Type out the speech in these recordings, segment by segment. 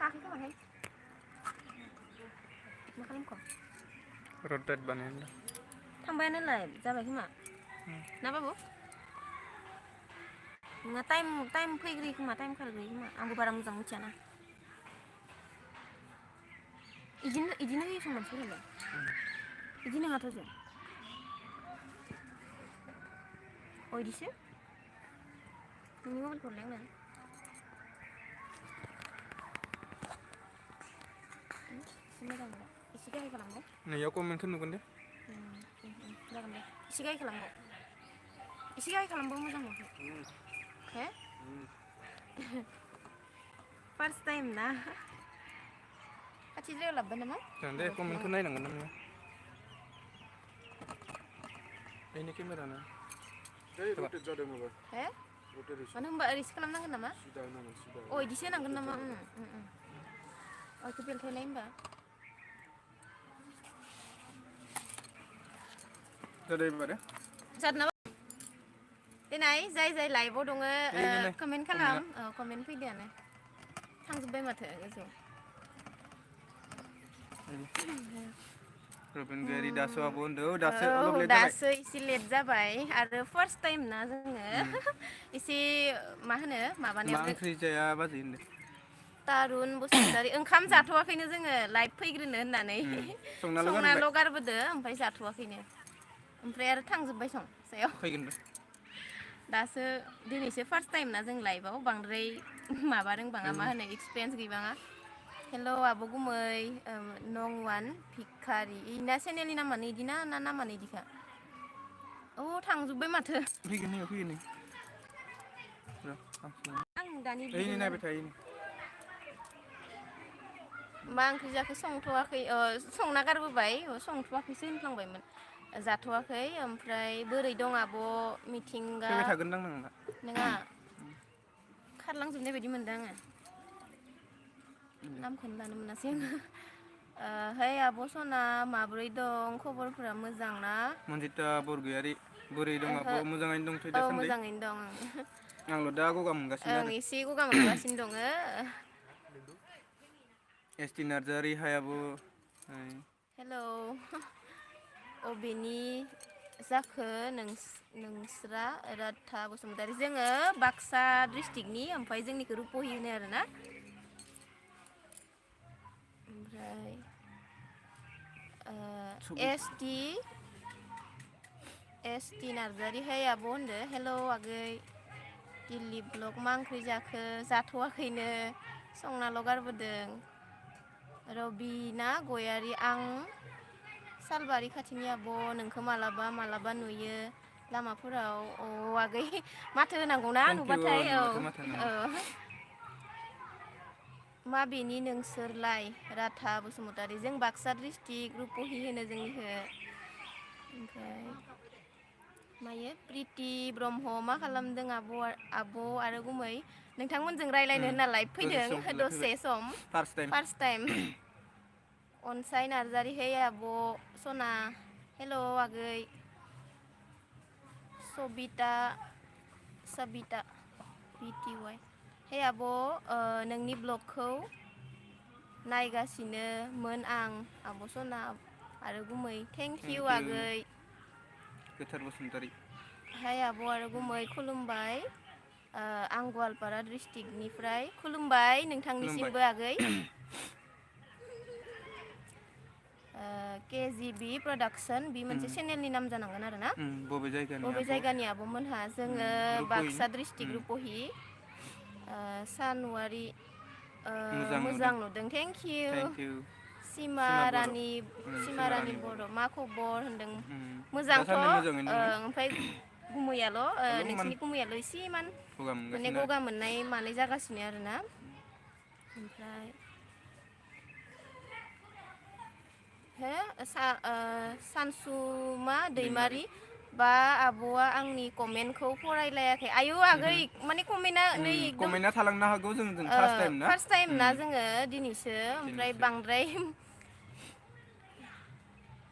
थाङाखै खोमाहाय मा खालामखो रटेट बानायनो थांबायानोलाय जाबाय खोमा ना बाबु नोंना टाइम फैग्रोयो खोमा टाइम खारग्रोयो खोमा आंबो बारा मोजां मिथियाना इदिनो होयो सम मानसिफोरालाय इदि नङाथ' जों इदिसो नोंनि मबाइलखौ हरलाय आंनो मोजां एसे गाहाय खालामबाव नैयाव कमेन्टखौ नुगोन दे जागोन दे एसे गाहाय खालामबाव एसे गाहाय खालामबाव मोजां नुवाखै हे फार्स्ट टाइम ना खाथिद्रायाव लाबोबाय नामा जागोन दे कमेन्टखौ नायनांगोन ना नोङो बेनि केमेराना रटेट जादों माबा हे मानो होनबा ओरैसो खालामनांगोन नामा इदिसो होनांगोन नामा इखौ बेलथायलाय होमबा जादों एबारो जादों नामा देनाय जाय लाइभआव दङ कमेन्ट खालाम कमेन्ट फैदोआनो थांजोब्बाय माथो गोजौआव रुबिन गयारि दासो आब' होनदों दासो अलप लेट जाबाय दासो एसे लेट जाबाय आरो फार्स्ट टाइम ना जोङो एसे मा होनो मा माबानायाव ओंख्रि जाया बाजै होनदों तारुन बसुमतारी ओंखाम जाथ'वाखैनो जोङो लाइभ फैग्रोनो होननानै संनाल' गारबोदो ओमफ्राय जाथ'वाखैनो ओमफ्राय आरो थांजोब्बाय सं सायाव फैगोन र' दासो दिनैसो फार्स्ट टाइम ना जों लाइभआव बांद्राय माबा रोंबाङा मा होनो एक्सपिरियेन्स गैबाङा हेल' आब' गुमै नं वान भिखारि इना चेनेलनि नामानो इदिना ना नामानो इदिखा थांजोब्बाय माथो फैगोन नै आं दानि ओइ बिदों नायबाय आरो थायो मा ओंख्रि जाखो संथ'वाखै संना गारबोबाय संथ'वाखैसो होनफ्लांबायमोन जाथ'वाखै ओमफ्राय बोरै दं आब' मिथिंगा फैबाय थागोनदां नोंना नोङा खारलांजोबनाय बायदि मोनदों आङो नामखौनो लानो मोनासै आङो है आब' सना माब्रै दं खबरफोरा मोजां ना मन्जिता बरगयारि बोरै दं आब' ओहो मोजाङैनो दंथ'यो औ दासान्दि मोजाङैनो दं आंल' दा गगा मोनगासिनो ओं आरो एसे गगा मोनगासिनो दङ एसटि नार्जारि हाय आब' हेलौ अबेनि जाखो नोंस्रा राधा बसुमतारी जोङो बाक्सा डिस्ट्रिक्टनि ओमफ्राय जोंनिखौ रुपहि होनो आरोना ओमफ्राय एस टि नार्जारि हाय आब' होनदो हेलौ आगै दिल्ली ब्लक मा ओंख्रि जाखो जाथ'वाखैनो संनाल' गारबोदों रबिना गयारि आं सालबारि खाथिनि आब' नोंखौ मालाबा नुयो लामाफोराव आगै माथो होनांगौना थेंक इउ नुबाथाय नुबाथाय माथो होनांगौ माबेनि नोंसोरलाय राधा बसुमतारी जों बाक्सा डिस्ट्रिक्ट रुपहि होनो जोंनिखौ ओमफ्राय मायो प्रिति ब्रह्म मा खालामदों आब' आरो गुमै नोंथांमोनजों रायज्लायनो होनना लाइभ दसे सम फैदों लाफैबाय दसे सम फार्स्ट टाइम अनसाय नार्जारि है आब' सना हेल' आगै सबिता बिटि वाइ हे आब' नोंनि ब्लगखौ नायगासिनोमोन आं आब' सना आरो गुमै थेंक इउ आगै गोथार बसुमतारी हाय आब' आरो गुमै खुलुमबाय आं गवालपारा डिस्ट्रिक्टनिफ्राय खुलुमबाय खुलुमबाय नोंथांनिसिमबो आगै केजिबि प्रडाक्सन बि मोनसे चेनेलनि नाम जानांगोन आरो ना बबे जायगानि आब'मोनहा जोङो रुपहिनि बाक्सा डिस्ट्रिक्ट रुपहि सानुवारि मोजां नुदों थेंक इउ सिमा रानि बर' मा खबर होनदों मोजांथ' दासान्दि मोजाङैनो दङ ओमफ्राय गुमैयाल' अलपमान नोंसिनि गुमैयाल' एसेमान गगा माने मोनगासिनो गगा मोननाय मानाय जागासिनो आरोना ओमफ्राय सानसुमा दैमारि बा आब'आ आंनि कमेन्टखौ फरायलायाखै आयौ आगै माने कमेन्टआ नै एकदम कमेन्टआ थालांनो हागौ जों फार्स्ट टाइम ना जोङो दिनैसो ओमफ्राय बांद्राय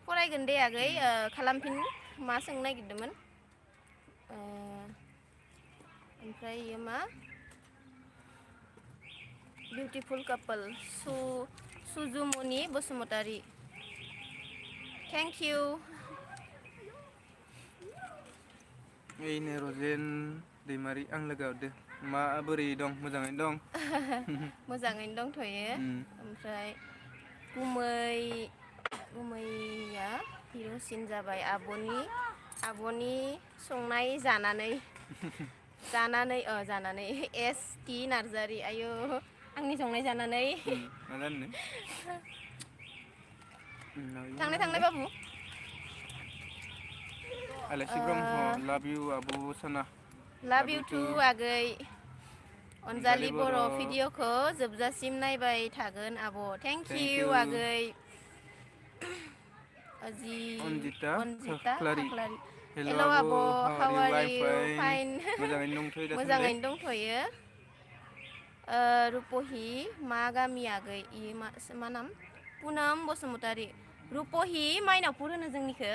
फरायगोन दे आगै खालामफिन मा सोंनो नागिरदोंमोन ओमफ्राय मा बिउटिफुल कापोल सुजुमुनि बसुमतारी थेंक इउ ओइनो रजेन दैमारि आं लोगो हरदो माबोरै दं मोजाङैनो दं मोजाङैनो दंथ'यो ओमफ्राय गुमैया हिर'सिन जाबाय आब'नि संनाय जानानै एस टि नार्जारि आयौ आंनि संनाय जानानै मा जानो थांनाय बाबु आलासि ब्रह्म लाभ इउ आब' सना लाभ इउ टु आगै अनजालि बर' भिडिअखौ जोबजासिम नायबाय थागोन आब' थेंक इउ आगै अनजिता खाख्लारि हेल' आब' हाउ आर इउ फाइन मोजाङैनो दंथ'यो रुपहि मा गामि आगै मा नाम पुनम बसुमतारी रुपहि माइनावपुर होनो जोंनिखौ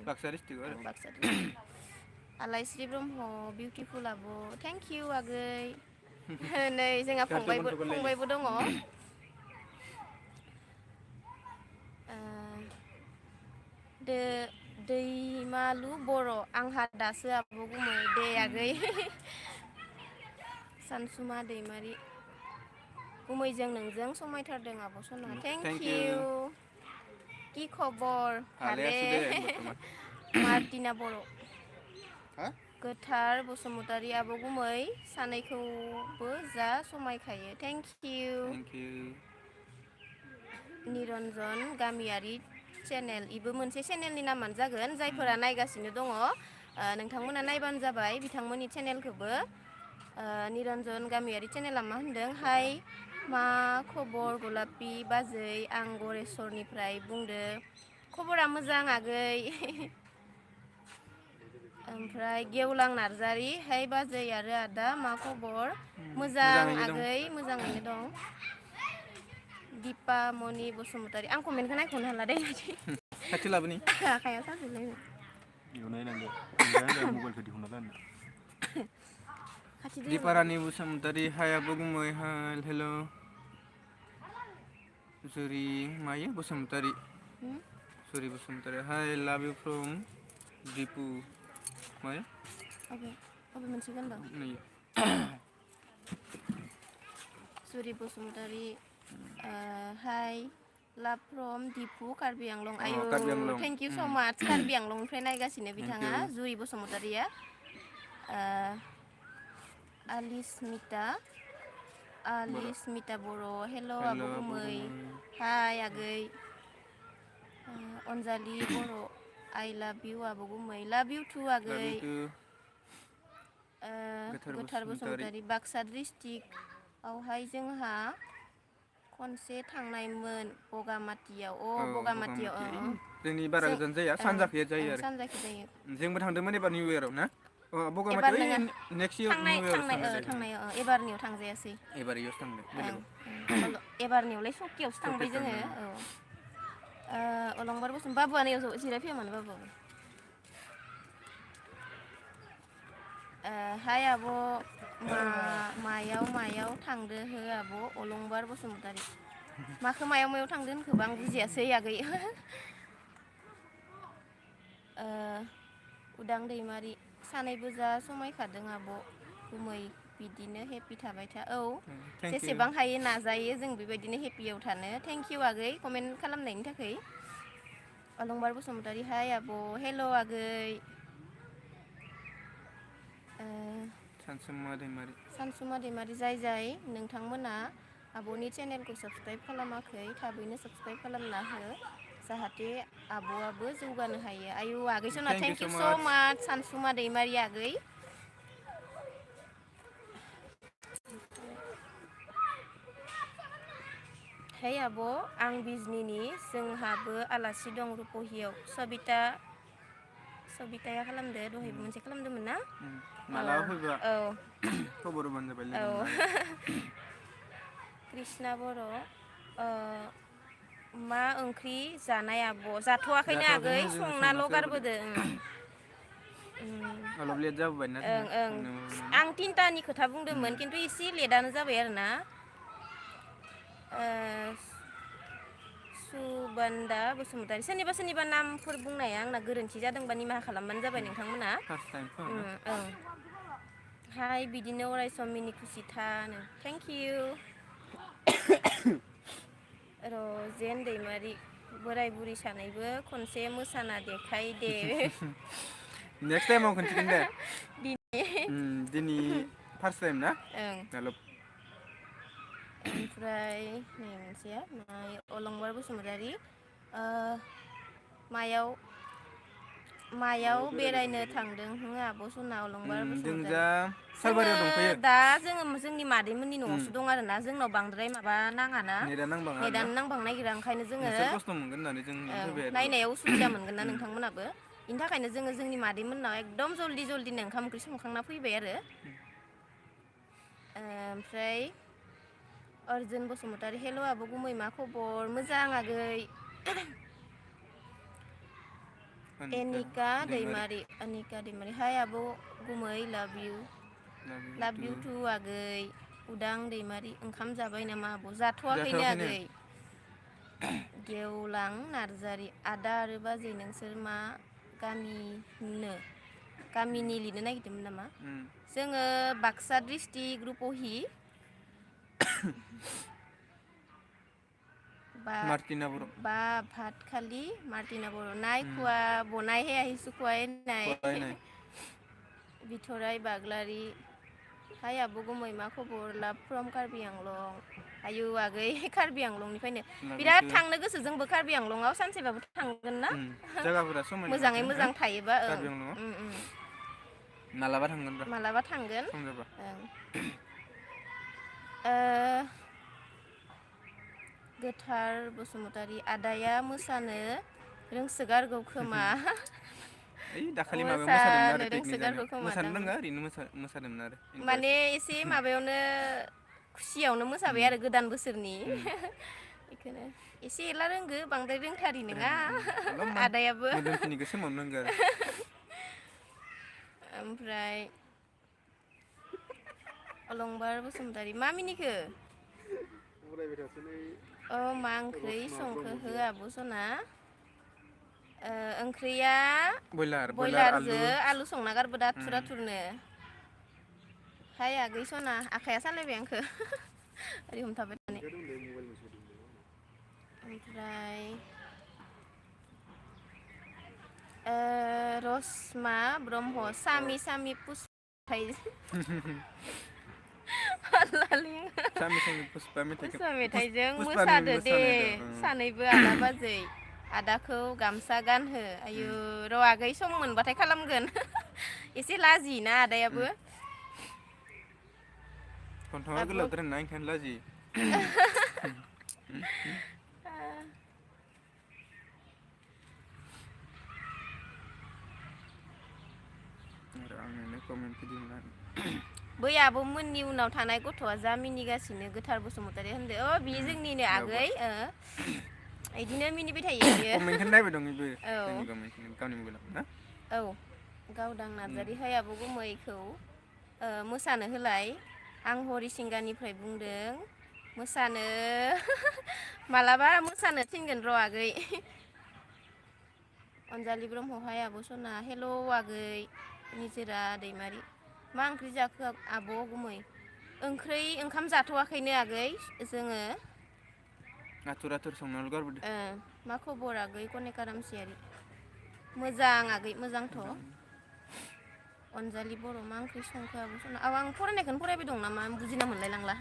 बाक्सा डिस्ट्रिक्टआव आरो बाक्सा आलायस्रि ब्रह्म बिउटिफुल आब' थेंक इउ आगै नै जोंहा फंबायबो दङ दैमालु बर' आंहा दासो आब' गुमै दे आगै सानसुमा दैमारि गुमैजों नोंजों समायथारदों आब' सना थेंक इउ कि खबर भाले मार्टिना बर' गोथार बसुमतारी आब' गुमै सानैखौबो जा समायखायो थेंक इउ निरन्जन गामियारि चेनेल इबो मोनसे चेनेलनि नामानो जागोन जायफोरा नायगासिनो दङ नोंथांमोना नायबानो जाबाय बिथांमोननि चेनेलखौबो निरन्जन गामियारि चेनेला मा होनदों हाय मा खबर गलापि बाजै आं गरेस्वरनिफ्राय बुंदो खबरा मोजां आगै ओमफ्राय गेवलां नार्जारि हाय बाजै आरो आदा मा खबर मोजां आगै मोजाङैनो दं दिपामनि बसुमतारी आं कमेन्टखौ नायख'नो हाला दे खाथि लाबोनि आखायाव साजोबलायबाय बेयाव नायनांगौ ओमफ्राय मबाइलखौ दिहुनना लानो दिपारानि बसुमतारी हाय आब' गुमै हाय हेल' जुरि मायो बसुमतारी सुरि बसुमतारी हाय लाभ इउ फ्रम दिपु मायो अबे मोनसे गानदों सुरि बसुमतारी हाय लाभ फ्रम दिपु कार्बि आंलं आयु थेंक इउ स' माच कार्बि आंलंनिफ्राय नायगासिनो बिथाङा जुरि बसुमतारिया आलिसमिता बर' हेल' आब' गुमै हाय आगै अनजालि बर' आइ लाभ इउ आब' गुमै लाभ इउ टु आगै गोथार बसुमतारी बाक्सा डिस्ट्रिक्टआवहाय जोंहा खनसे थांनायमोन बगामाथियाव बगामाथियाव जोंनि बारा गोजान जाया सानजाखै जायो आरो जोंबो थांदोंमोन एबार निउ इयाराव ना बगामाथि नेक्स्ट इयार निउ इयार थांनायाव एबारनियाव थांजायासै एबार इयावसो थांदों एबारनियावलाय सकियावसो थांबाय जोङो अलंबार बाबुआ नैयाव जिरायफैया मानो बाबुआबो हाय आब' मायाव थांदो हो आब' अलंबार बसुमतारी माखौ मायाव थांदो होनखोबा आं बुजियासै आगै उदां दैमारि सानैबो जा समायखादों आब' गुमै बिदिनो हेपि थाबाय था जेसेबां हायो नाजायो जों बेबायदिनो हेपियाव थानो थेंक इउ आगै कमेन्ट खालामनायनि थाखाय अलंबार बसुमतारी हाय आब' हेल' आगै सानसुमा दैमारि जाय नोंथांमोना आब'नि चेनेलखौ साबस्क्राइब खालामाखै थाबैनो साबस्क्राइब खालामना हो जाहाथे आब'आबो जौगानो हायो आयु आगै सना थेंक इउ स' माच सानसुमा दैमारि आगै हे आब' आं बिजनिनि जोंहाबो आलासि दं रुपहियाव सबिताया खालामदो दहायबो मोनसे खालामदोंमोन ना मालाबा फैबा खबर होबानो जाबाय कृष्णा बर' मा ओंख्रि जानाय आब' जाथ'वाखैनो आगै संनाल' गारबोदो अलप लेट जाबोबाय ना आं 3टानि खोथा बुंदोंमोन खिन्थु एसे लेटआनो जाबाय आरो ना सुबान्दा बसुमतारी सोरनिबा नामफोर बुंनाया आंना गोरोन्थि जादोंबा निमाहा खालामबानो जाबाय नोंथांमोना फार्स्ट टाइम ओं हाय बिदिनो अरायसम मिनि खुसि थानो थेंक इउ रजेन दैमारि बोराय बुरि सानैबो खनसे मोसाना देखाय दे नेक्स्ट टाइमाव खोन्थिगोन दे दिनै फार्स्ट टाइम ना ओं ओमफ्राय नै मोनसेया अलंबार बसुमतारी मायाव बेरायनो थांदों हो आब' सना अलंबार जों बसुमतारी जा सालबारियाव दंफैयो दा जोङो जोंनि मादैमोननि न'आवसो दं आरोना जोंनाव बांद्राय माबा नाङाना नेटआ नांबाङा आरोना नेटआनो नांबांनो नागिरा ओंखायनो जोङो नोंसोर खस्थ' मोनगोन होननानै जों फैबाय आरो नायनायाव उसुबिदा मोनगोन ना नोंथांमोनाबो बेनि थाखायनो जोङो जोंनि मादैमोननाव एकदम जल्दिनो ओंखाम ओंख्रि संखांना फैबाय आरो ओमफ्राय अर्जुन बसुमतारी हेल' आब' गुमै मा खबर मोजां आगै एनिका दैमारि हाय आब' गुमै लाभ इउ टु आगै उदां दैमारि ओंखाम जाबाय नामा आब' जाथ'वाखैनो आगै गेवलां नार्जारि आदा आरो बाजै नोंसोर मा गामिनि लिरनो नागिरदोंमोन नामा जोङो बाक्सा डिस्ट्रिक्ट रुपहि मार्टिना बर' बा भातखालि मार्टिना बर' नाय खुवा बनाय हे আহিছো खुवाय नाय बिथराय बाग्लारि हाय आब' गुमै मा खबर लाभ फ्रम कार्बि आंलं आयु आगै कार्बि आंलंनिफ्रायनो बिराद थांनो गोसो जोंबो कार्बि आंलंआव सानसेबाबो थांगोन ना जायगाफोरा समायना मोजाङै मोजां थायोबा कार्बि आंलंआव मालाबा थांगोन र' मालाबा थांगोन सम जाबा गोथार बसुमतारी आदाया मोसानो रोंसोगारगौ खोमा ओइ दाखालि माबायाव मोसादोंमोन आरो पिकनिक रोंसोगारगौ जानायाव खोमा मोसानो दां रोङा ओरैनो मोसादोंमोन आरो माने एसे माबायावनो खुसियावनो मोसाबाय आरो गोदान बोसोरनि बेखौनो एसे एला रोंगो बांद्राय रोंथारि नङा आदायाबो मोदोमखिनिखौ सोमावनो रोंगो आरो ओमफ्राय अलंबार बसुमतारी मा मिनिखो मा ओंख्रि संखो हो आब' सना ओंख्रिया बयलारजों आलु संना गारबोदो आथुर आथुरनो हाय आगै सना आखाइया सालायबाय आंखो ओरै हमथाबाय थानानै ओमफ्राय रसमा ब्रह्म सामि पुष्पाय पुष्पा मेथाइजों मोसादो दे सानैबो आदा बाजै आदाखौ गामसा गानहो आयु र' आगै सम मोनबाथाय खालामगोन एसे लाजियोना आदायाबो गन्थङा गोलावद्राय ना ओंखायनो लाजियो बै आब'मोननि उनाव थानाय गथ'आ जा मिनिगासिनो गोथार बसुमतारी होनदो बियो जोंनिनो आगै बिदिनो मिनिबाय थायो बियो कमेन्टखौनो नायबाय दं बेबो गावनि मबाइलाव ना गावदां नार्जारि हाय आब' गुमैखौ मोसानो होलाय आं हरिसिंगानिफ्राय बुंदों मोसानो मालाबा मोसानो थिनगोन र' आगै अनजालि ब्रह्म हाय आब' सना हेल' आगै निजोरा दैमारि मा ओंख्रि जाखो आब' गुमै ओंखाम जाथ'वाखैनो आगै जोङो आथुर संनानै गारबोदो मा खबर आगै कनेका रामसियारि मोजां आगै मोजांथ' अनजालि बर' मा ओंख्रि संखो आब' सना आं फरायनायखौनो फरायबाय दं नामा बुजिना मोनलायलांला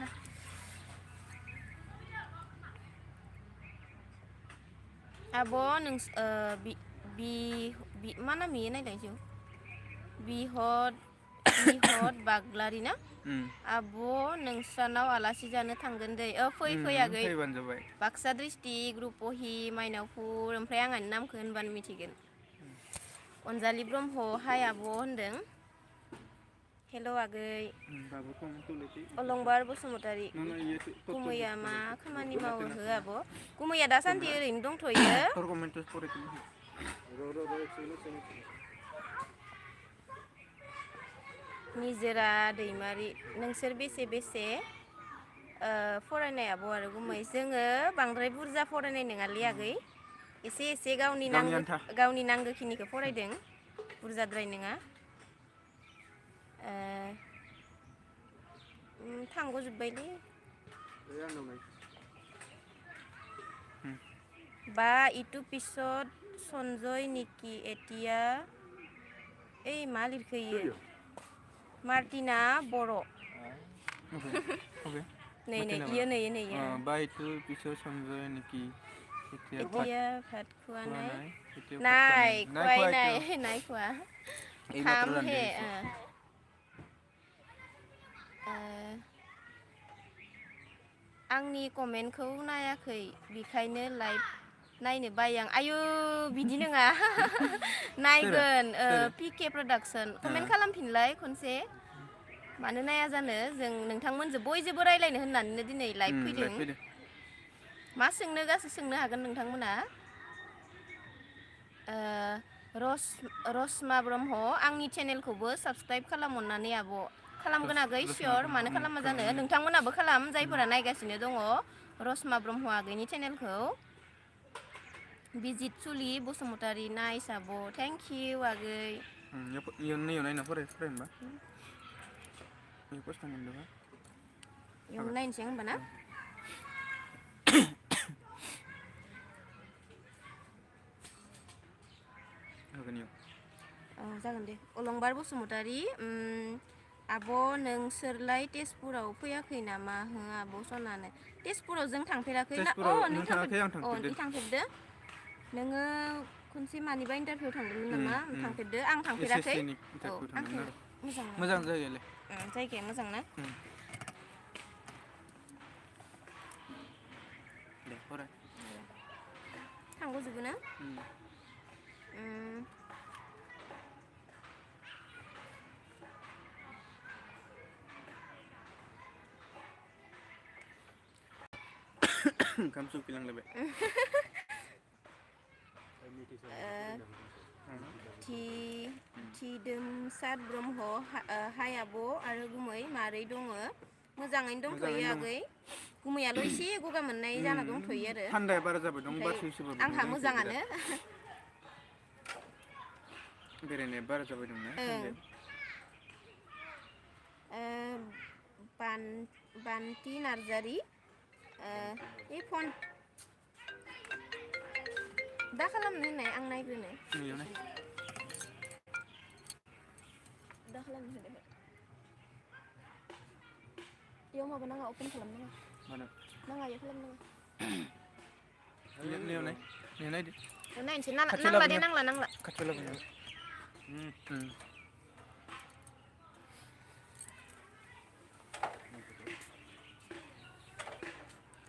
आब' मा नाम इयो नायलाय बिहद बाग्लारि ना आब' नोंस्रानाव आलासि जानो थांगोन दै फै आगै बाक्सा डिस्ट्रिक्ट रुपहि मायनावपुर ओमफ्राय आंहानि नामखौ होनबानो मिथिगोन अनजालि ब्रह्म हाय आब' होनदों हेल' आगै अलंबार बसुमतारी गुमैया मा खामानि मावो हो आब' गुमैया दासान्दि ओरैनो दंथ'यो निजोरा दैमारि नोंसोर बेसे फरायनाय आब' आरो गुमै जोङो बांद्राय बुरजा फरायनाय नङालै आगै एसे गावनि गावनि आन्था नांगौखिनिखौ फरायदों बुरजाद्राय नङा थांग'जोब्बायलै बा इटु पिছত सन्जय निकि एटिया ओइ मा लिरखो इयो मार्टिना बर' नै इयो बाय टु पिसर सन्जय निकि एटिया भात खुवानाय नाय नाय खुवा এই মাত্র थाम রান্ধি हे হয়েছে। आंनि कमेन्टखौ नायाखै बेखायनो लाइभ नायनो बायो आं आयु बिदि नङा नायगोन पिके प्रडाक्सन कमेन्ट खालामफिनलाय खनसे मानो नाया जानो जों नोंथांमोनजों बयजोंबो रायलायनो होननानैनो दिनै लाइभ फैदों मा सोंनो गासै सोंनो हागोन नोंथांमोना रसमा ब्रह्म आंनि चेनेलखौबो साबस्क्राइब खालाम अननानै आब' खालामगोन आगै सियर मानो खालामा जानो नोंथांमोनाबो खालाम जायफोरा नायगासिनो दङ रसमा ब्रह्म आगैनि चेनेलखौ बिजित सुलि बसुमतारी नाइस आब' थेंक इउ आगै नायना फरायनोबा खस्थ' मोनदोंबा इयावनो नायनोसै होनबा ना जागोन दे अलंबार बसुमतारी आब' नोंसोरलाय तेजपुराव फैयाखै नामा हो आब' सनानो तेजपुराव जों थांफेराखै ना नों थांफेरदो नोङो खनसे मानिबा इन्टारभिउ थांदोंमोन नामा थांफेरदो आं थांफेराखै मोजां जायगायालाय जायगाया मोजां ना दे फराय थांग'जोबो ना ओंखाम सौखिलांलायबाय थिदोमसार ब्रह्म हाय आब' आरो गुमै मारै दङ मोजाङैनो दंथ'यो आगै गुमैयाल' एसे गगा मोननाय जाना दंथ'यो आरो थान्दाया बारा जाबाय दं बारसोबो आंहा मोजाङानो बेरायनाया बारा जाबाय दंना बान्ति नार्जारि बे फन दा खालामनो होननाय आं नायग्रोनो दा खालामनो होदो इयाव माबा नाङा अपेन खालामनाङा नाङा इयाव खालामनाङा नायनोसै नांला दे नांला खाथियाव लाबोनो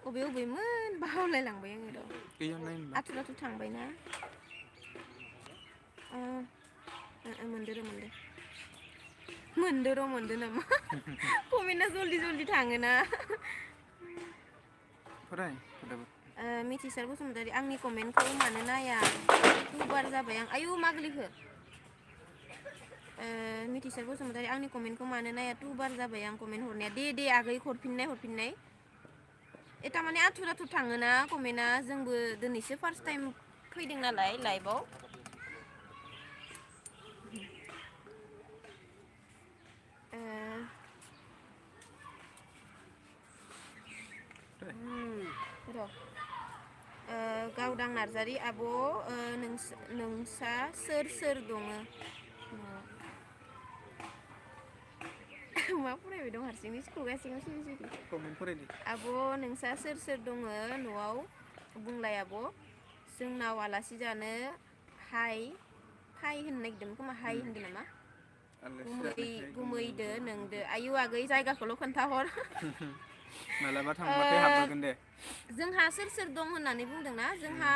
अबेमोन बावलायलांबाय आङो र' आथुर थांबायना मोनदो नामा कमेन्टआ जल्दि थाङोना मिथिसार बसुमतारी आंनि कमेन्टखौ मानो नाया बार जाबाय आं आयु मा गोलैखो मिथिसार बसुमतारी आंनि कमेन्टखौ मानो नाया बार जाबाय आं कमेन्ट हरनाया दे आगै हरफिननाय थारमाने आथुर थाङोना कमेन्टआ जोंबो दिनैसो फार्स्ट टाइम फैदों नालाय लाइभआव गावदां नार्जारि आब' नोंसा सोर दङ मा फरायबाय दं हारसिंनो खुगासिनो सिरि आब' नोंसा सोर दङ न'आव बुंलाय आब' जोंनाव आलासि जानो फाय होननो नागिरदोंमोन खोमा हाय होनदों नामा गुमैदो नोंदो आयु आगै जायगाखौल' खोन्थाहर मालाबा थांबाथाय हाबबोगोन दे जोंहा सोर दं होननानै बुंदोंना जोंहा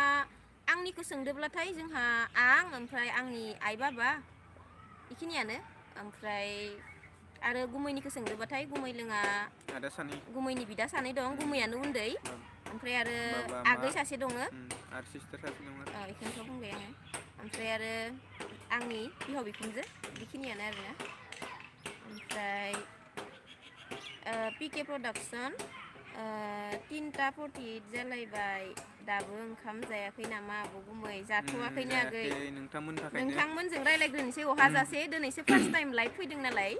आंनिखौ सोंदोब्लाथाय जोंहा आं ओमफ्राय आंनि आइ बाबा बेखिनियानो ओमफ्राय आरो गुमैनिखौ सोंदोबाथाय गुमैलोङा गुमैनि बिदा सानै दं गुमैयानो उन्दै ओमफ्राय आरो आगै सासे दङ बेखौनोथ' बुंबाय आङो ओमफ्राय आरो आंनि बिहाव बिखुनजो बेखिनियानो आरोना ओमफ्राय पिके प्रडाक्सन 3:48 जालायबाय दाबो ओंखाम जायाखै नामा आब' गुमै जाथ'वाखैनो आगै नोंथांमोननि थाखायनो नोंथांमोनजों रायलायग्रोनोसै अहाजासे दिनैसो फार्स्ट टाइम लाइभ फैदों नालाय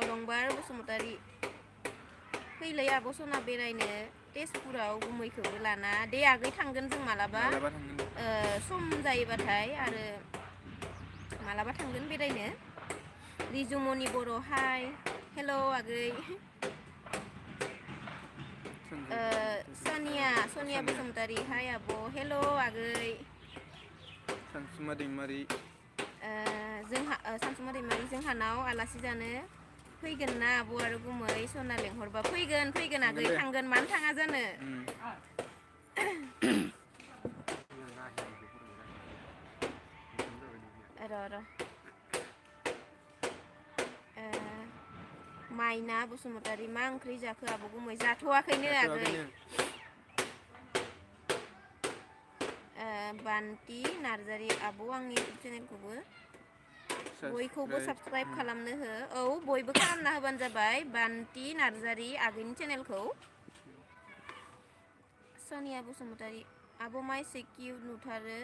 अलंबार बसुमतारी फैलै आब' सना बेरायनो तेजपुराव गुमैखौबो लाना दे आगै थांगोन जों मालाबा थांगोन सम जायोबाथाय आरो मालाबा थांगोन बेरायनो रिजुमनि बर' हाय हेल' आगै सनिया बसुमतारी हाय आब' हेल' आगै सानसुमा दैमारि सानसुमा दैमारि जोंहानाव आलासि जानो फैगोन ना आब' आरो गुमै सना लेंहरबा फैगोन आगै थांगोन मानो थाङा जानो र' माइना बसुमतारी मा ओंख्रि जाखो आब' गुमै जाथ'वाखैनो आगै बान्ति नार्जारि आब' आंनि इउटुब चेनेलखौबो बयखौबो साबस्क्राइब खालामनो हो औ बयबो खालामना होबानो जाबाय बान्ति नार्जारि आगैनि चेनेलखौ सनिया बसुमतारी आब' माइ किउट नुथारो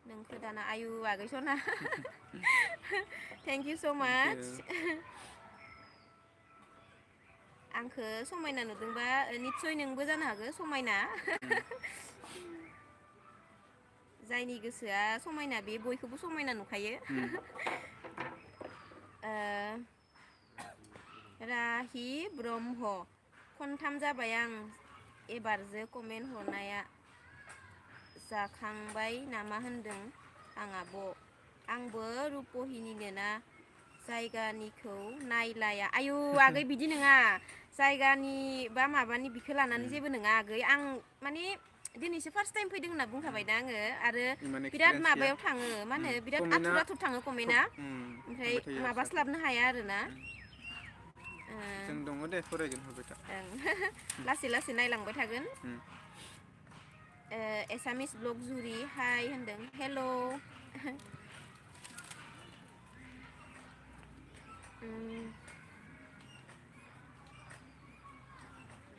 नोंखौ दाना आयु आगै सना थेंक इउ स' माच आंखौ समायना नुदोंबा निस्सय नोंबो जानो हागौ समायना जायनि गोसोआ समायना बे बयखौबो समायना नुखायो राहि ब्रह्म खनथाम जाबाय आं एबारजो कमेन्ट हरनाया जाखांबाय नामा होनदों आं आब' आंबो रुपहिनिनो ना जायगानिखौ नायलाया आयु आगै बिदि नङा जायगानि बा माबानि बिखौ लानानै जेबो नङा आगै आं माने दिनैसो फार्स्ट टाइम फैदों होनना बुंखाबायना आङो आरो बिराद माबायाव थाङो मा होनो बिराद आथुर थाङो कमेन्टआ ओमफ्राय माबास्लाबनो हाया आरोना जों दङ दे फरायगोन होबाय था लासै लासै नायलांबाय थागोन एसामिस ब्लग जुरि हाय होनदों हेल'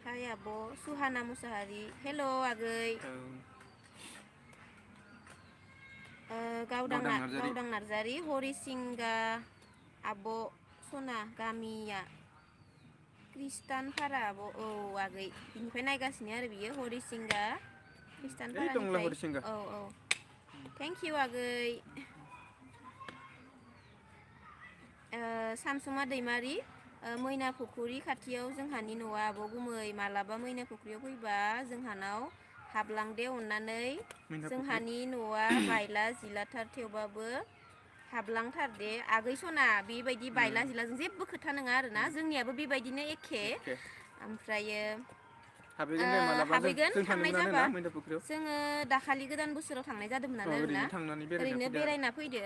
हाय आब' सुहाना मुसाहारि हेल' आगै गावदां नार्जारि हरिसिंगा आब' सना गामिया खृष्टानफारा आब' औ आगै बिनिफ्राय नायगासिनो आरो बियो हरिसिंगा खृष्टानफारानिफ्राय औ थेंक इउ आगै सानसुमा दैमारि मैना फुख्रि खाथियाव जोंहानि न'आ आब' गुमै मालाबा मैना फुख्रियाव फैबा जोंहानाव हाबलांदे अननानै जोंहानि न'आ बायला जिलाथार थेवबाबो हाबलांथार दे आगै सना बेबायदि बायला जिलाजों जेबो खोथा नङा आरोना जोंनियाबो बेबायदिनो एखे ओमफ्रायो हाबैगोन थांनाय जाबा जोङो दाखालि गोदान बोसोराव थांनाय जादोंमोन आरोना ओरैनो बेरायना फैदो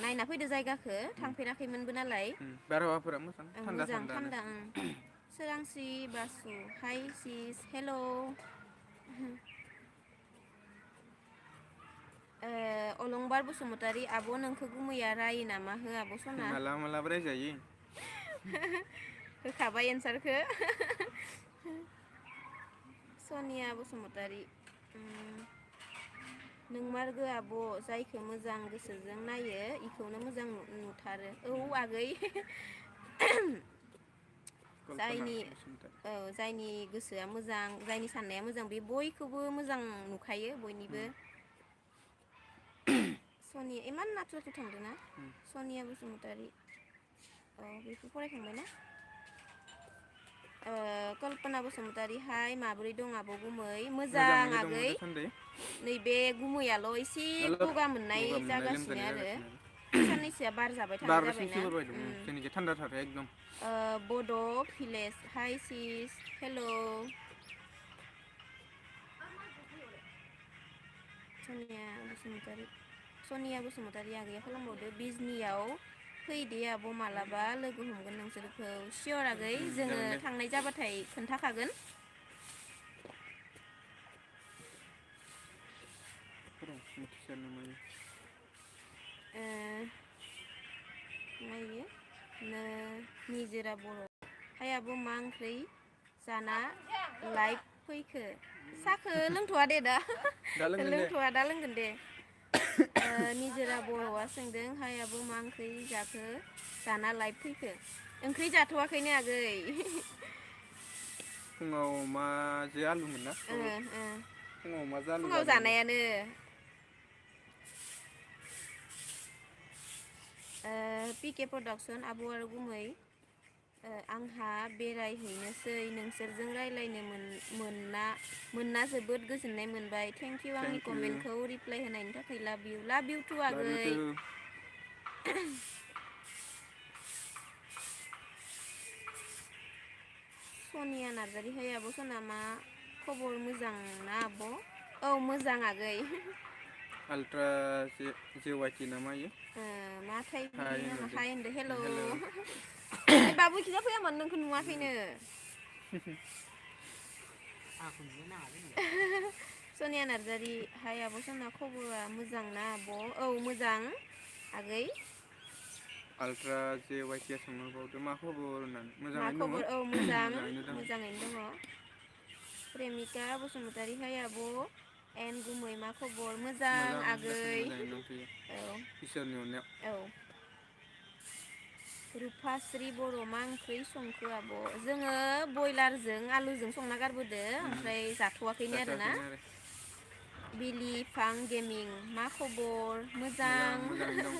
नायना फैदो जायगाखौ थांफेराखैमोनबो नालाय बारहावाफोरा मोजां मोजां थान्दा सोरांस्रि बासु हाय सिस हेल' अलंबार बसुमतारी आब' नोंखौ गुमैया रायो नामा हो आब' सना मालाबा रायजायो होखाबाय एन्सारखौ सनिया बसुमतारी नोंमारगो आब' जायखौ मोजां गोसोजों नायो इखौनो मोजां नुथारो औ आगै जायनि गोसोआ मोजां जायनि साननाया मोजां बे बयखौबो मोजां नुखायो बयनिबो सनिया इमान नाथुर थांदों ना सनिया बसुमतारी औ बेखौ फरायखांबायना कल्पना बसुमतारी हाय माबोरै दं आब' गुमै मोजां आगै नैबे गुमैयाल' एसे गगा मोननाय जागासिनो आरो साननैसोआ बार जाबाय थानाय जाबायना थान्दा थाथाय एकदम बड' भिलेज हाय सिस हेल' सनिया बसुमतारी आगैया खालामबावदो बिजनियाव फैदे आब' मालाबा लोगो हमगोन नोंसोरखौ सियर आगै जोङो थांनाय जाबाथाय खोन्थाखागोन नायो निजोरा बर' हाय आब' मा ओंख्रि जाना लाइभ फैखो साखो लोंथ'वा दे दा दा लोंगोन दे लोंथ'वा दा लोंगोन दे निजोरा बर'आ सोंदों हाय आब' मा ओंख्रि जाखो जाना लाइभ फैखो ओंख्रि जाथ'वाखैनो आगै फुङाव माजो आलुमोन ना फुङाव माजो आलु फुङाव जादोंमोन जानायानो पिके प्रडाक्सन आब' आरो गुमै आंहा बेरायहैनोसै नोंसोरजों रायलायनो मोनना जोबोद गोजोननाय मोनबाय थेंक इउ आंनि कमेन्टखौ रिप्लाइ होनायनि थाखाय लाभ इउ टु आगै सनिया नार्जारि हाय आब' सना मा खबर मोजां ना आब' औ मोजां आगै आल्ट्रा जेवाइटि नामा इयो माथाय हाय बिदि नामा होनहरदों हाय होनदो हेल' हेल' बाबु इखिजा फैयामोन नोंखौ नुवाखैनो सनिया नार्जारि हाय आब' सना खबरा मोजां ना आब' औ मोजां आगै आल्ट्रा जेवाइटिया सोंहरबावदो मा खबर होननानै मा मोजाङैनो खबर दङ औ मोजां दङ मोजाङैनो दङ प्रेमिका बसुमतारि हाय आब' एन गुमै मा खबर मोजां गासैबो आगै मोजाङैनो दंथ'यो औ इसोरनि अननायाव औ रुफास्रि बर' मा ओंख्रि संखो आब' जोङो बयलारजों आलुजों संना गारबोदो ओमफ्राय जाथ'वाखैनो आरोना आरो बिलिफां गेमिं मा खबर मोजां मोजाङैनो दं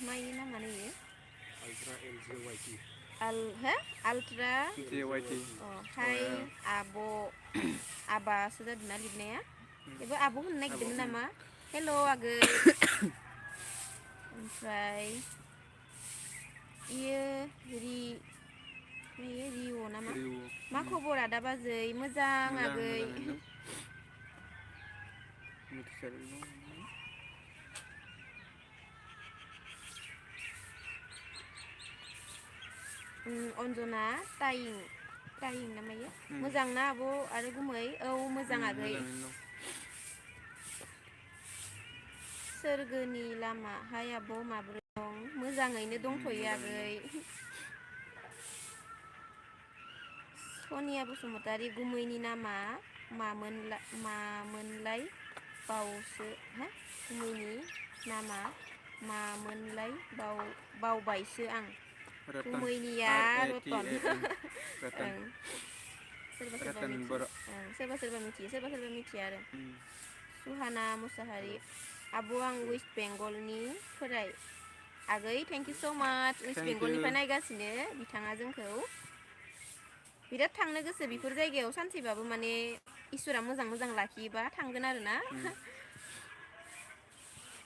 माइनि नामानो इयो आल्ट्रा एल जे वाइटि आल्ट्रा जेवाइटि हाय आब' आबासो जादोंना लिरनाया बेबो आब' होननो आब' नागिरदोंमोन नामा हेल' आगै ओमफ्राय इयो रिअ नामा रिउ मा खबर आदा बाजै मोजां आगै मोजाङैनो दं मिथिसार अन्जना टाइं नामायो मोजां ना आब' आरो गुमै औ मोजां आगै मोजाङैनो दं सोरगोनि लामा हाय आब' माब्रै दं मोजाङैनो दंथ'यो मोजाङैनो आगै दं सनिया बसुमतारि गुमैनि नामा मामोनलाय गुमैनि नामा मामोनलाय बावबायसो आं रतन गुमैनिया रतन RATAN रतन सोरबा रतन मिथियो बर' सोरबा मिथिया आरो सुहाना मुसाहारि आब' आं वेस्ट बेंगलनि फोराय आगै थेंक इउ स' माच वेस्ट थेंक इउ बेंगलनिफ्राय नायगासिनो बिथाङा जोंखौ बिराद थांनो गोसो बेफोर जायगायाव सानसेबाबो माने इसोरा मोजां लाखियोबा थांगोन आरो ना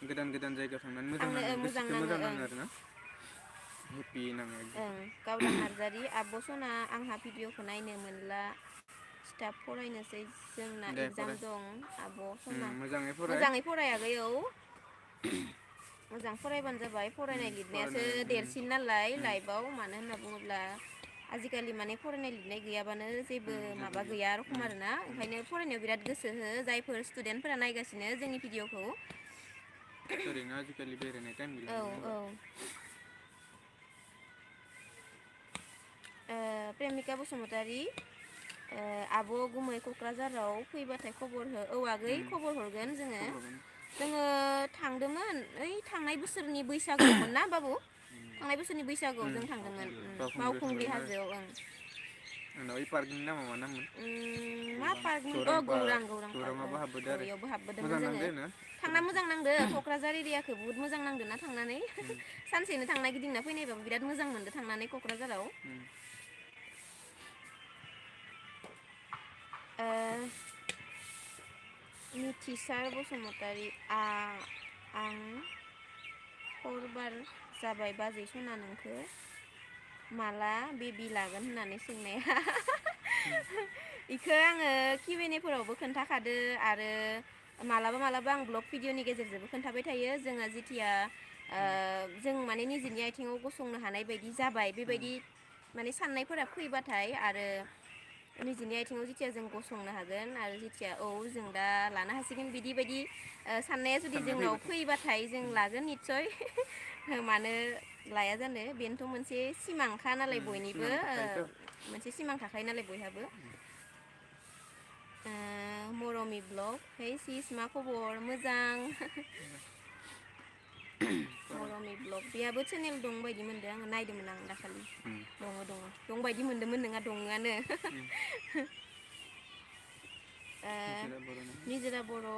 गोदान जायगायाव थांनानै मोजां थांनो नाङो मोजां गोसोखौ नाङो मोजां नाङो आरो ना हेपि नाङो गावदां नार्जारि आब' सना आंहा भिडिअखौ नायनो मोनला स्टाफ फरायनोसै जोंना दे एगजाम फराय दं आब' सना फराय मोजाङै फरायाखै औ मोजां फरायबानो जाबाय फरायनाय लिरनायासो फरायनाय देरसिन नालाय लाइफआव मानो होनना बुङोब्ला आजिखालि माने फरायनाय लिरनाय गैयाबानो जेबो माबा गैया रखम आरोना ओंखायनो फरायनायाव बिराद गोसो हो जायफोर स्टुडेन्टफोरा नायगासिनो जोंनि भिडिअखौ ओरैनो आजिखालि बेरायनाय टाइम औ गैला नङा औ होमबा प्रेमिका बसुमतारी आब' गुमै क'क्राझाराव फैबाथाय खबर हो औ आगै खबर हरगोन जोङो थांदोंमोन ओइ थांनाय बोसोरनि बैसागोआवमोन ना बाबु थांनाय बोसोरनि बैसागोआव जों थांदोंमोन बावखुंग्रि हाजोआव उनाव ओइ पार्कनि नामा मा नाममोन मा पार्कमोन पार्क गौरां पार्क गौराङावबो हाबबोदो आरो इयावबो हाबबोदोंमोन मोजां जोङो नांदो नो थांना मोजां नांदो क'क्राझार एरियाखौ बुहुत मोजां नांदो ना थांनानै सानसेनो थांना गिदिंना फैनायबाबो बिराद मोजां मोनदो थांनानै क'क्राझाराव मिथिसार बसुमतारी आं हरबार जाबाय बाजै सना नोंखो माला बेबि लागोन होननानै सोंनाया इखो आङो Q&A फोरावबो खोन्थाखादो आरो मालाबा आं ब्लग भिडिअनि गेजेरजोंबो खोन्थाबाय थायो जोङो जिथिया जों माने निजेनि आथिङाव गसंनो हानाय बायदि जाबाय बेबायदि माने साननायफोरा फैबाथाय आरो निजिनि आथिङाव जेथिया जों गसंनो हागोन आरो जेथिया जों दा लानो हासिगोन बिदि बायदि साननाया जुदि जोंनाव फैबाथाय जों लागोन निस्सय मानो लाया जानो बेनोथ' मोनसे सिमांखा नालाय बयनिबो सिमां थाखायोथ' मोनसे सिमां थाखायो नालाय बयहाबो मरमि ब्लग हे सिस मा खबर मोजां मरमि ब्लग बेहाबो चेनेल दं बायदि मोनदों आङो नायदोंमोन आं दाखालि दं बायदि मोनदोंमोन नोंहा दङआनो निजोरा बर'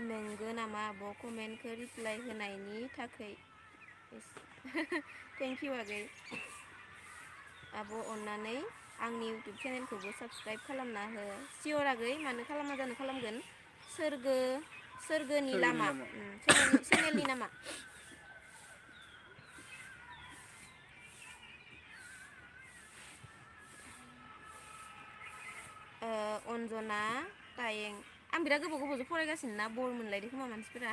नंगो नामा आब' कमेन्टखौ रिप्लाइ होनायनि थाखाय थेंक इउ आगै आब' अननानै आंनि इउटुब चेनेलखौबो साबस्क्राइब खालामना हो सियर आगै मानो खालामा जानो खालामगोन सोरगोनि लामा चेनेलनि नामा अनजना तायें आं बिराद गोबावजों फरायगासिनो ना बर मोनलायदों खोमा मानसिफोरा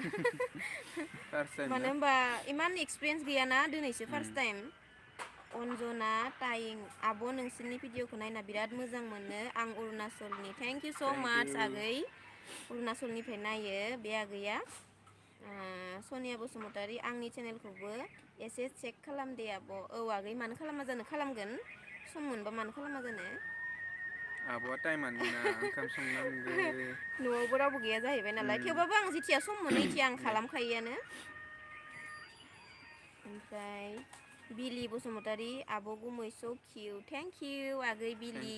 मानो होनबा इमान एक्सपिरियेन्स गैयाना दिनैसो फार्स्ट टाइम अनजना तायें आब' नोंसोरनि भिडिअखौ नायना बिराद मोजां मोनो आं अरुणाचलनि थेंक इउ स' माच आगै अरुणाचलनिफ्राय नायो बे आगैया सनिया बसुमतारी आंनि चेनेलखौबो एसे चेक खालाम दे आब' आगै मानो खालामा जानो खालामगोन सम मोनबा मानो खालामा जानो आब'आ टाइमानो मोना ओंखाम संनांगौ न'आवबो रावबो गैया जाहैबाय नालाय थेवबाबो आं जेथिया सम मोनो एथिया आं खालामखायोआनो ओमफ्राय बिलि बसुमतारी आब' गुमै स' किउट थेंक इउ आगै बिलि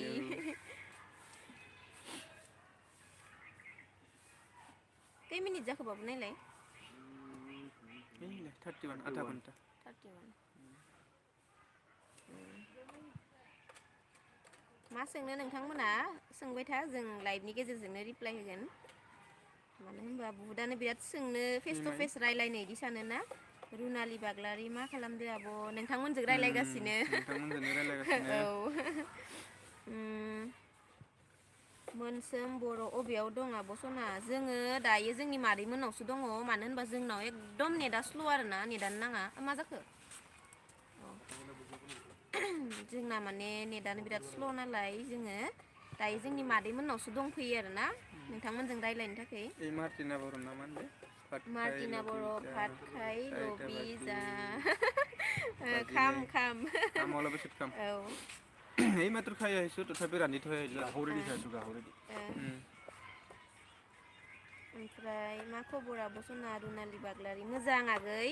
खै मिनिट जाखो बाबु नायलाय 31 आधा घन्टा 31 मा सोंनो नोंथांमोना सोंबाय था जों लाइभनि गेजेरजोंनो रिप्लाइ होगोन मानो होनबा बुहुदानो बिराद सोंनो फेस टु फेस रायलायनो इदि सानोना रुनालि बाग्लारि मा खालामदो आब' नोंथांमोनजों रायलायगासिनो नोंथांमोनजोंनो रायलायगासिनो मोनसोम बर' अबेयाव दं आब' सना जोङो दायो जोंनि मादै मोननावसो दङ मानो होनबा जोंनाव एकदम नेटआ स्ल' आरोना नेटआनो नाङा मा जाखो जोंना माने नेटआनो बिराद स्ल' नालाय जोङो दायो जोंनि मादै मोननावसो दंफैयो आरोना नोंथांमोनजों रायलायनो थाखाय मार्टिना बर' ना मा होनदों मार्टिना बर' भात खाय लबि जा खाम कामाला बेसे काम औ यही मात्र खाई आइसो तथापि रान्धिथৈ गाहरि दिखाइ आছো गाहरि ओमफ्राय मा खबर आब' सना रुनालि बाग्लारि मोजां आगै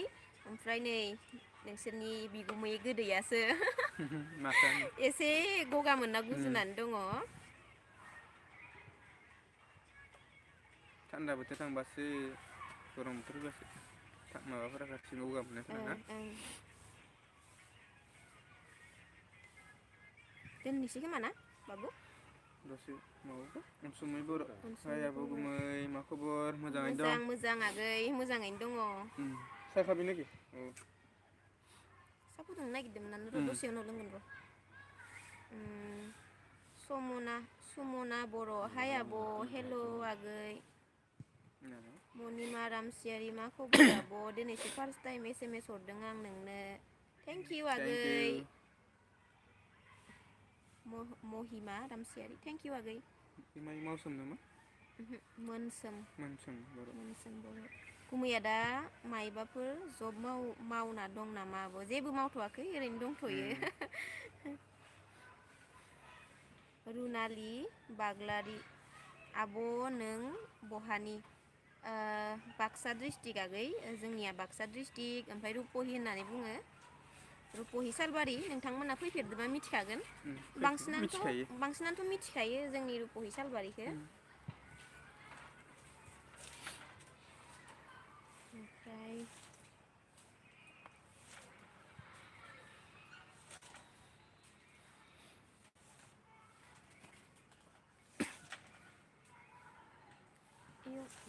ओमफ्राय नै नोंसोरनि बिगुमै गोदैयासो एसे गगा मोनना गुजुनानै दङ थान्दा बोथोर थांबासो गरम बोथोर फैबासो माबाफोरा गासिबो गगा मोननायफोरा ना दोननोसै खोमा ना बाबु दसे माबाखौ अनसुमै बर' हाय आब' गुमै मा खबर मोजाङैनो दं मोजां आगै मोजाङैनो दङ साहा खाबि नाखि साहा फुदुंनो नागिरदोंमोन र' दसे उनाव लोंगोन र' सुमना बर' हाय आब' हेल' आगै मनिमा रामसियारि मा खबर आब' दिनैसो फार्स्ट टाइम SMS हरदों आं नोंनो थेंक इउ आगै महिमा रामसियारि थेंक इउ आगै मावसोम नामा मोनसोम बर' गुमैया दा मायबाफोर जब मावना दं नामा आब' जेबो मावथ'वाखै ओरैनो दंथ'यो रुनालि बाग्लारि आब' नों बहानि बाक्सा डिस्ट्रिक्ट आगै जोंनिया बाक्सा डिस्ट्रिक्ट ओमफ्राय रुपहि होननानै बुङो रुपहि सालबारि नोंथांमोना फैफेरदोंबा मिथिखागोन बांसिनानोथ' मिथिखायो जोंनि रुपहि सालबारिखौ ओमफ्राय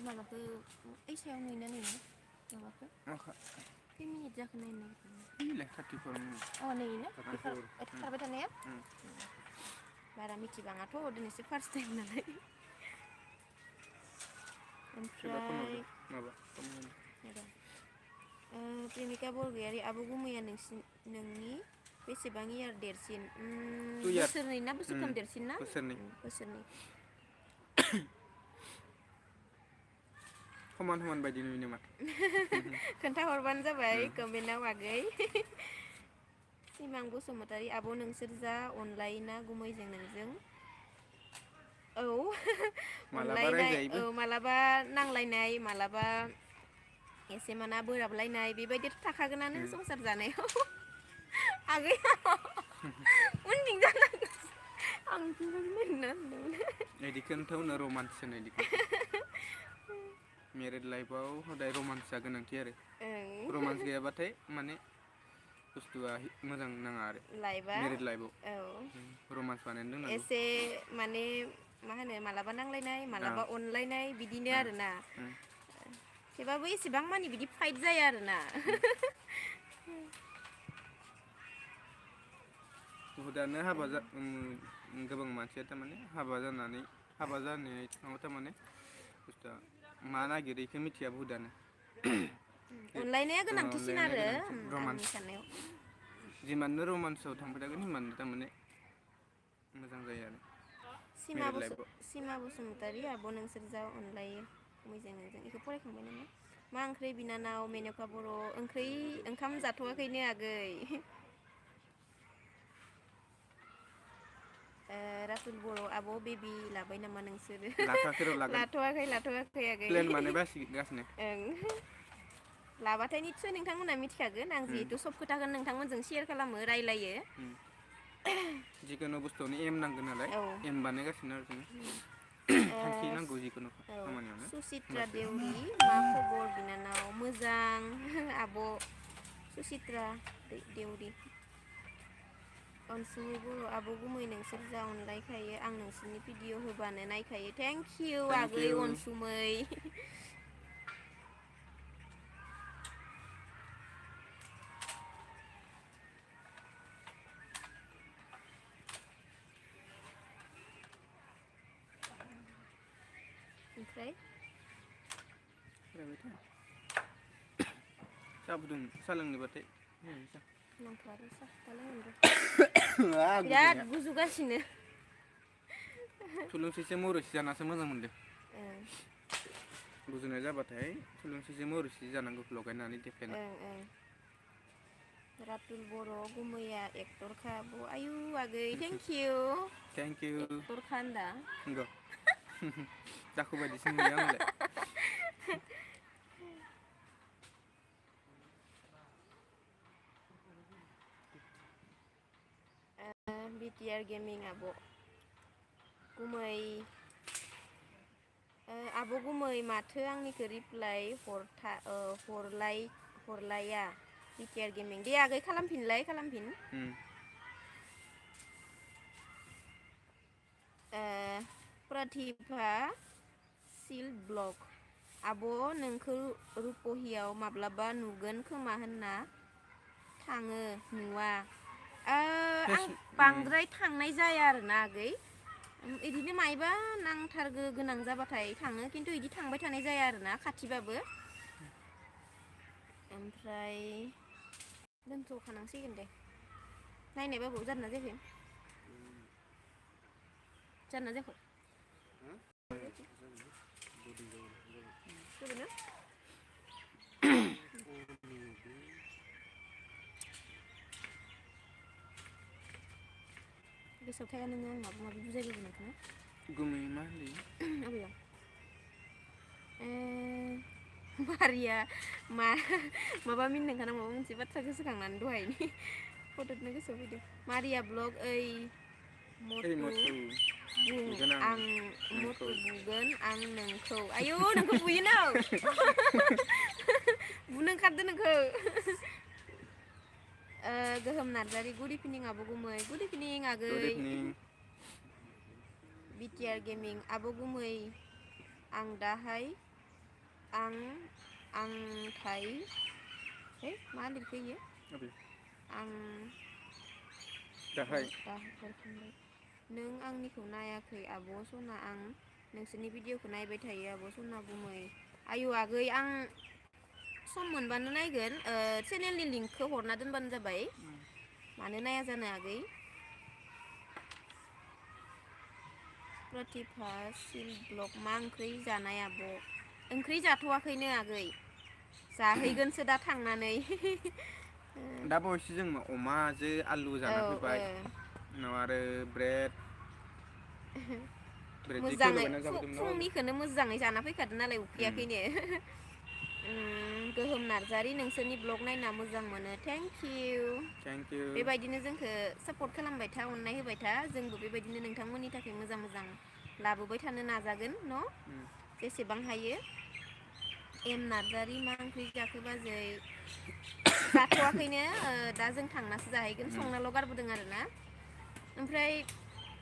माबाखौ ओइ सायाव नुयोना नुयो माबाखौ खै मिनिट जाखो नायनो नागिरदों नैना खारबाय थानाया बारा मिथिबाङाथ' दिनैसो फार्स्ट टाइम नालाय ओमफ्राय प्रेमिका बरगयारि आब' गुमैया नोंनि बेसेबां इयार देरसिन 2 years बोसोरनै ना बोसोरथाम देरसिन ना बोसोरनै बोसोरनै समान समान बायदि नुयो नामा खोन्थाहरबानो जाबाय कमेन्टआव आगै सिमां बसुमतारी आब' नोंसोर जा अनलायोना गुमैजों नोंजों औ मालाबा अनलायनाय रायजायोबो औ मालाबा नांलायनाय मालाबा एसे माना बोराबलायनाय बेबायदि थाखागोनानो संसार जानायाव आगै उनथिं जानांगौ आं इदिखौनोथ' होनो रमान्स होनो इदिखौ मेरिड लाइफआव हदाय रमान्सआ गोनांथि आरो ओं रमान्स गैयाबाथाय माने बुस्थुआ मोजां नाङा आरो लाइफआ मेरिड लाइफआव औ रमान्स बानायनो रोंनांगौ एसे माने मा होनो मालाबा नांलायनाय मालाबा अनलायनाय बिदिनो आरोना थेवबाबो एसेबां मानि बिदि फाइट जाया आरोना बुहुदानो गोबां मानसिया थारमाने हाबा जानानै हाबा जानायाव थारमाने बुस्थुआ मा नागिरो इखौ मिथिया बुहुदानो अनलायनाया गोनांथिसिन अनलायनाया आरो गोनांथि आंनि रमान्स साननायाव जिमाननो रमान्सआव थांबाय थागोन हिमाननो थारमाने मोजां जायो आरो मेरिड लाइफआव सिमा बसुमतारी आब' नोंसोर जा अनलायो गुमैजों नोंजों बेखौ फरायखांबाय नामा मा ओंख्रि बिनानाव मेन'का बर' ओंखाम जाथ'वाखैनो आगै रासुल बर' आब' बेबि लाबाय नामा नोंसोरो लाथ'वाखै र' लागोन लाथ'वाखै आगै प्लेन बानायगासिनो ओं लाबाथाय निस्सय नोंथांमोनहा मिथिखागोन आं जिहेथु सब खोथाखौनो नोंथांमोनजों सेयार खालामो रायलायो जिखुनु बुस्थुआवनो एम नांगौ नालाय औ एम बानायगासिनो आरो जोङो थांखि नांगौ जिखुनु खामानियावनो सुचित्रा होमबासो देउरि मा खबर बिनानाव मोजां आब' सुचित्रा देउरि अनसुमै बर' आब' गुमै नोंसोर जा अनलायखायो आं नोंसोरनि भिडिअ होबानो नायखायो थेंक इउ थेंक आगै इउ अनसुमै ओमफ्राय साहा फुदुं साहा लोंनोबाथाय नांथ'आ र' साह दा लोंगोन र' बिराद गुजुगासिनो थुलुंसिसो मरोसि जानासो मोजां मोनदों गुजुनाय जाबाथाय थुलुंसिजों मरोसि जानांगौ लगायनानै देफ्लेना रातुल बर' गुमैया एक्टरखा आयु आगै थेंक इउ एक्टरखा होनदा नंगौ जाखु बायदिसो नुयो आंलाय बिटिआर गेमिं आब' गुमै आब' गुमै माथो आंनिखौ रिप्लाय हरलाया बिटिआर गेमिं दे आगै खालामफिन प्रतिभा सिल्ड ब्लग आब' नोंखौ रुपहियाव माब्लाबा नुगोन खोमा होनना थाङो नुवा आं बांद्राय थांनाय जाया आरोना आगै इदिनो मायबा नांथारगो गोनां जाबाथाय थाङो खिन्थु इदि थांबाय थानाय जाया आरोना खाथिबाबो ओमफ्राय दोनथ'खानांसिगोन दे नायनायबाबो जादोंना जायाखै जादोंना जायाखै जाबायना गोसोआव थाया नोङो आं माबा माबि बुजायबोगोन नोंखौनो गुमै मा होनदों मारिया माबा मिनिनोंखाना माबा मोनसे बाथ्रा गोसोखांनानै दहायनि फट'नो गोसोआव फैदों मारिया ब्लग मटु बुं आं मटु बुगोन आं नोंखौ आयौ नोंखौ बुयो नों बुनो ओंखारदो नोंखौ गोहोम नार्जारि गुड इभिनिं आब' गुमै गुड इभिनिं आगै गुड इभिनिं बिटिआर गेमिं आब' गुमै आं दाहाय आंथाय मा लिरखो इयो आं दाहाय हरखांबाय नों आंनिखौ नायाखै आब' सना आं नोंसोरनि भिडिअखौ नायबाय थायो आब' सना गुमै आयु आगै आं सम मोनबानो नायगोन चेनेलनि लिंकखौ हरना दोनबानो जाबाय मानो नाया जानो आगै प्रतिभा सिल ब्लग मा ओंख्रि जानाय आब' ओंख्रि जाथ'वाखैनो आगै जाहैगोनसो दा थांनानै दा बावैसो जों अमाजों आलु जाना फैबाय उनाव आरो ब्रेड जिखौ मोजाङै लगायना जाबोदोंमोन ना फुंनिखौनो मोजाङै जाना फैखादों नालाय उखैयाखैनो गोहोम नार्जारि नोंसोरनि ब्लग नायना मोजां मोनो थेंक इउ थेंक इउ बेबायदिनो जोंखौ सापर्ट खालामबाय था अननाय होबाय था जोंबो बेबायदिनो नोंथांमोननि थाखाय मोजां मोजां लाबोबाय थानो नाजागोन न' जेसेबां हायो एम नार्जारि मा ओंख्रि जाखो बाजै जाथ'वाखैनो दा जों थांनासो जाहैगोन संनाल' गारबोदों आरो ना ओमफ्राय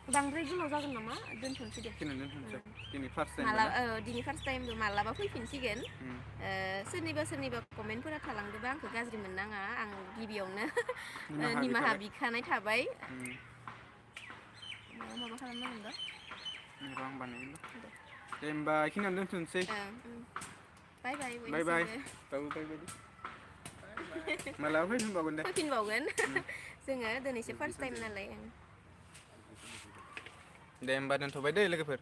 बांद्राय गोलाव जागोन नामा दोनथ'नोसै दे दिनै फार्स्ट टाइम मालाबा ना दिनै फार्स्ट टाइमबो मालाबा फैफिनसिगोन सोरनिबा कमेन्टफोरा थालांदोंबा आंखौ गाज्रि मोननाङा आं गिबियावनो निमाहा बिखानाय थाबाय माबा खालामनांगोन दे होमबा बेखिनियावनो दोनथ'नोसै बाय बाय बाय बाय बयनिसिमबो मालाबा फैफिनबावगोन दे फैफिनबावगोन जोङो दिनैसो फार्स्ट टाइम नालाय दे होमबा दोनथ'बाय दे लोगोफोर